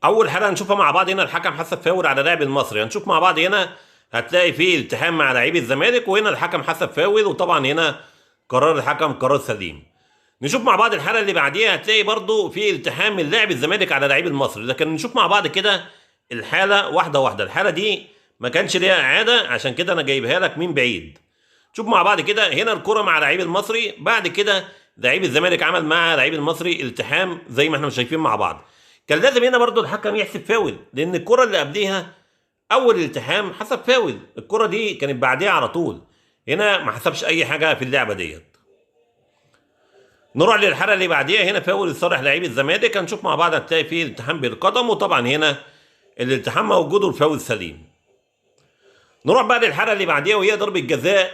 اول حاجه هنشوفها مع بعض هنا الحكم حسب فاول على لاعب المصري. هنشوف مع بعض هنا هتلاقي فيه التحام مع لعيب الزمالك، وهنا الحكم حسب فاول، وطبعا هنا قرار الحكم قرار سليم. نشوف مع بعض الحاله اللي بعديها هتلاقي برضو في التحام من لاعب الزمالك على لعيب المصري، لكن نشوف مع بعض كده الحاله واحده واحده. الحاله دي ما كانش ليها اعاده، عشان كده انا جايبها لك من بعيد. شوف مع بعض كده هنا الكره مع لعيب المصري، بعد كده لعيب الزمالك عمل مع لعيب المصري التحام زي ما احنا شايفين مع بعض. كان لازم هنا برضو الحكم يحسب فاول، لان الكره اللي قبليها اول الالتحام حسب فاول، الكره دي كانت بعديها على طول. هنا ما حسبش اي حاجه في اللعبه ديت. نروح للحاله اللي بعديها، هنا فاول لصالح لعيب الزمالك. هنشوف مع بعض هتلاقي فيه التحام بالقدم، وطبعا هنا الالتحام موجود والفاول سليم. نروح بقى للحاله اللي بعديها وهي ضربه جزاء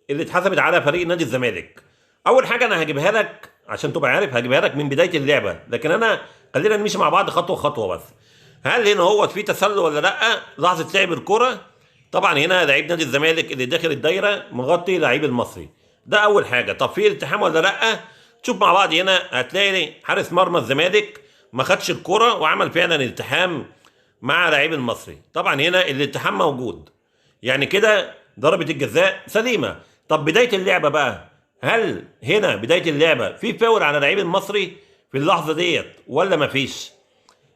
اللي اتحسبت على فريق نادي الزمالك. اول حاجه انا هجيبها لك عشان تبقى عارف، هجيبها لك من بدايه اللعبه، لكن انا خلينا نمشي مع بعض خطوه خطوه بس. هل هنا هو في تسلل ولا لا؟ لحظه لعب الكره، طبعا هنا لعيب نادي الزمالك اللي داخل الدايره مغطي لعيب المصري، ده اول حاجه. طب في التحام ولا لا؟ شوف مع بعض هنا هتلاقي حارس مرمى الزمالك ما خدش الكره وعمل فعلا التحام مع لعيب المصري، طبعا هنا الالتحام موجود، يعني كده ضربة الجزاء سليمة. طب بداية اللعبة بقى، هل هنا بداية اللعبة في فاول على لعيب المصري في اللحظة ديت ولا مفيش؟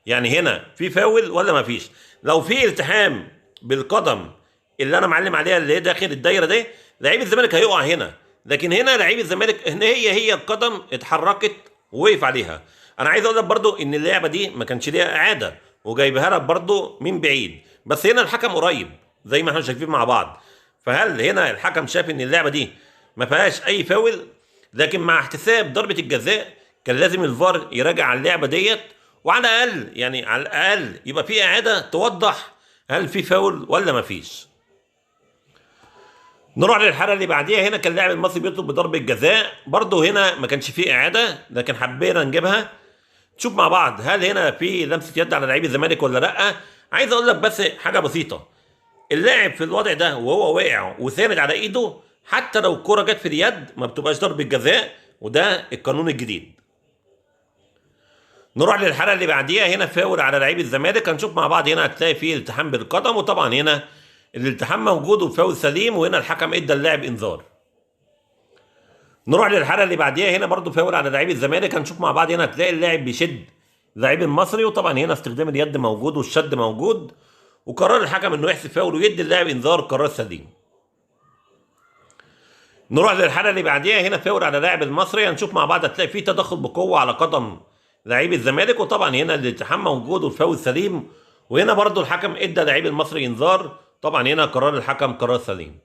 يعني هنا في فاول ولا مفيش؟ لو في التحام بالقدم اللي انا معلم عليها اللي هي داخل الدايرة دي، لعيب الزمالك هيقع هنا، لكن هنا لعيب الزمالك هنا هي القدم اتحركت ووقف عليها. انا عايز اقول لك برضو ان اللعبة دي ما كانش ليها اعادة، وجايبها لك برضو من بعيد، بس هنا الحكم قريب زي ما احنا شايفين مع بعض. فهل هنا الحكم شاف ان اللعبه دي ما فيهاش اي فاول؟ لكن مع احتساب ضربه الجزاء كان لازم الفار يراجع على اللعبه ديت، وعلى الاقل يعني على الاقل يبقى في اعاده توضح هل في فاول ولا ما فيش. نروح للحاله اللي بعديها، هنا كان اللاعب المصري بيطلب بضربه جزاء، برضه هنا ما كانش فيه اعاده لكن حبينا نجيبها. نشوف مع بعض هل هنا في لمسه يد على لعيب الزمالك ولا لا. عايز اقول لك بس حاجه بسيطه، اللاعب في الوضع ده وهو واقع وساند على ايده، حتى لو الكرة جت في اليد ما بتبقاش ضربة جزاء، وده القانون الجديد. نروح للحالة اللي بعديها، هنا فاول على لعيب الزمالك. هنشوف مع بعض هنا هتلاقي فيه التحام بالقدم، وطبعا هنا الالتحام موجود والفاول سليم، وهنا الحكم ادى اللاعب انذار. نروح للحالة اللي بعديها، هنا برضو فاول على لعيب الزمالك. هنشوف مع بعض هنا هتلاقي اللاعب بيشد لعيب المصري، وطبعا هنا استخدام اليد موجود والشد موجود، وقرار الحكم انه يحسب فاول ويدي اللاعب انذار، قرار سليم. نروح للحاله اللي بعديها، هنا فاول على لاعب المصري. هنشوف مع بعض هتلاقي فيه تدخل بقوه على قدم لعيب الزمالك، وطبعا هنا الالتحام موجود والفاول سليم، وهنا برضو الحكم ادى لعيب المصري انذار، طبعا هنا قرار الحكم قرار سليم.